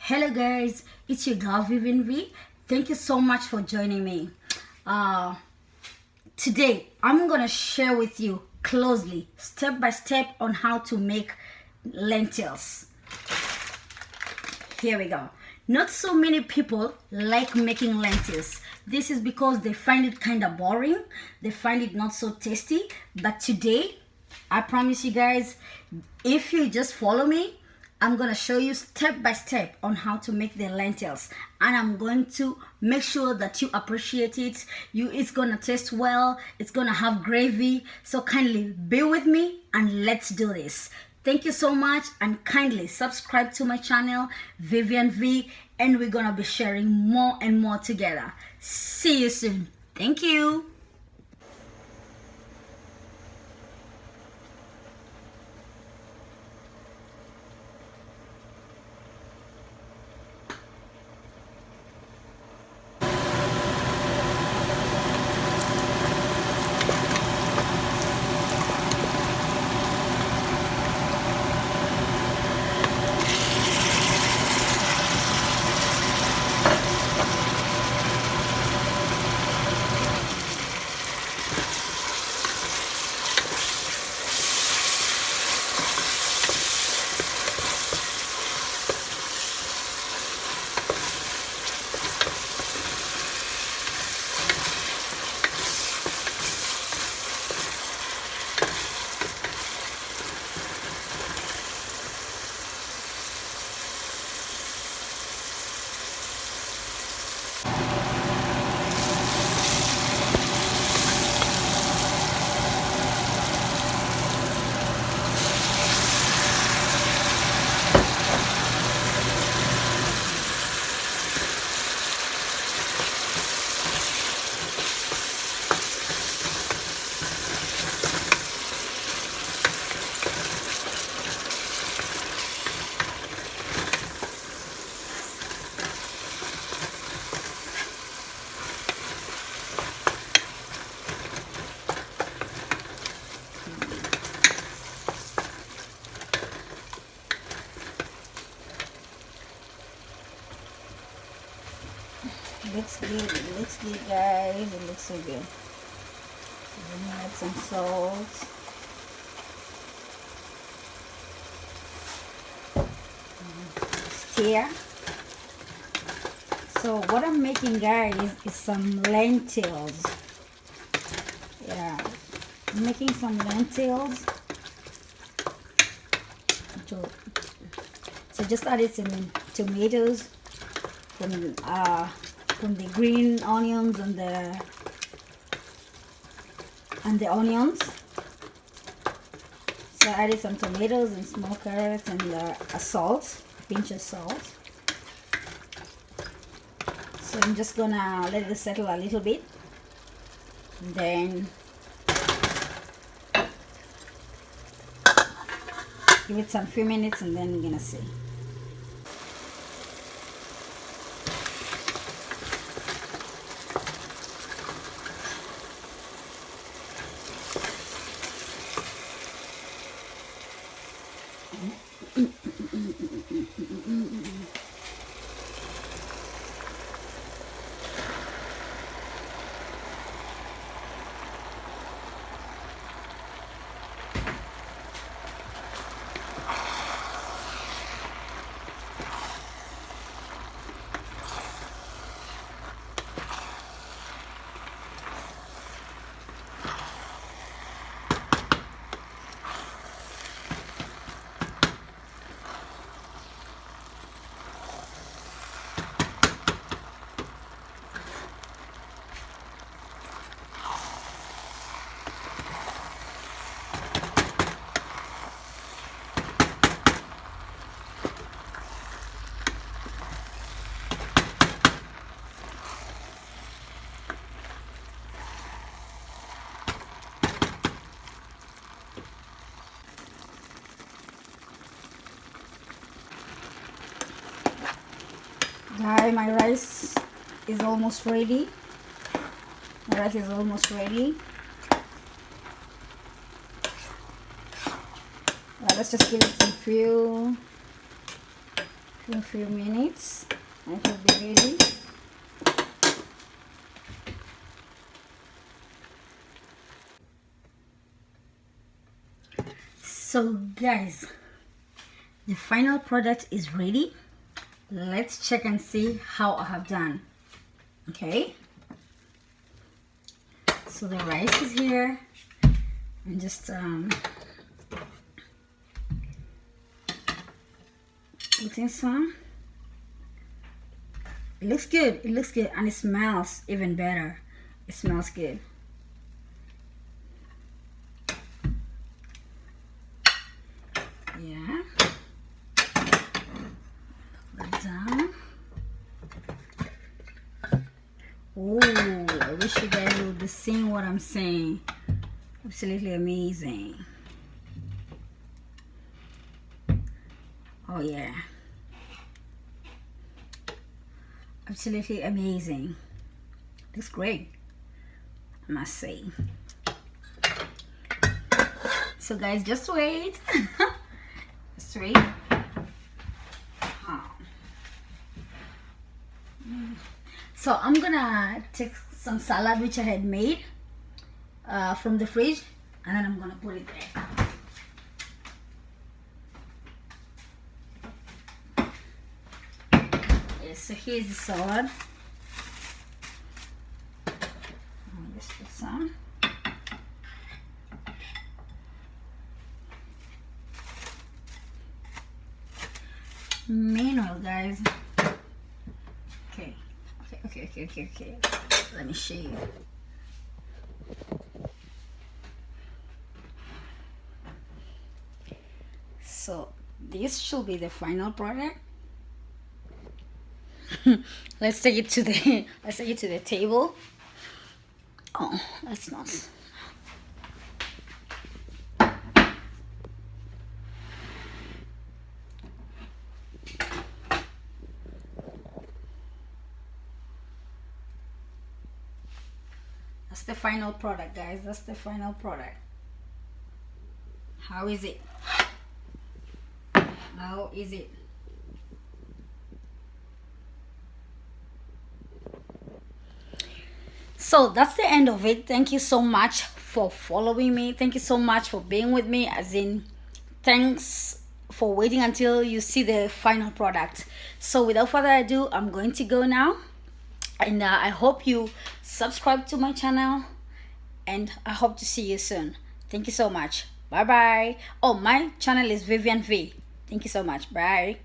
Hello guys, it's your girl Vivian V. Thank you so much for joining me. Today I'm gonna share with you closely, step by step, on how to make lentils. Here we go. Not so many people like making lentils. This is because they find it kind of boring. They find it not so tasty. But today, I promise you guys, if you just follow me, I'm going to show you step by step on how to make the lentils. And I'm going to make sure that you appreciate it. It's going to taste well. It's going to have gravy. So kindly be with me and let's do this. Thank you so much, and kindly subscribe to my channel, Vivian V, and we're gonna be sharing more and more together. See you soon. Thank you. It looks good guys, it looks so good. So then you add some salt. Stir. So what I'm making guys is some lentils. Yeah, I'm making some lentils. So just added some tomatoes from the green onions and the onions. So I added some tomatoes and small carrots and a salt, a pinch of salt. So I'm just gonna let it settle a little bit, and then give it some few minutes, and then we're gonna see. Guys, my rice is almost ready. Let's just give it some fuel. in a few minutes and it will be ready. So guys, the final product is ready. Let's check and see how I have done. Okay, so the rice is here, and just putting some. It looks good, it looks good, and it smells even better. It smells good. Yeah, put that down. Oh, I wish you guys would be seeing what I'm saying. Absolutely amazing. Oh yeah, absolutely amazing. Looks great, I must say. So guys, just wait. Just wait. So I'm gonna take some salad which I had made from the fridge, and then I'm gonna put it there. Yes, so here's the salad. I'll just put some. Meanwhile, guys, okay. Let me show you. So this should be the final product. Let's take it to the table. Oh, that's nice. That's the final product, guys. That's the final product. How is it? How is it? So that's the end of it. Thank you so much for following me. Thank you so much for being with me, as in thanks for waiting until you see the final product. So without further ado, I'm going to go now, and I hope you subscribe to my channel, and I hope to see you soon. Thank you so much. Bye bye. Oh, my channel is Vivian V. Thank you so much. Bye.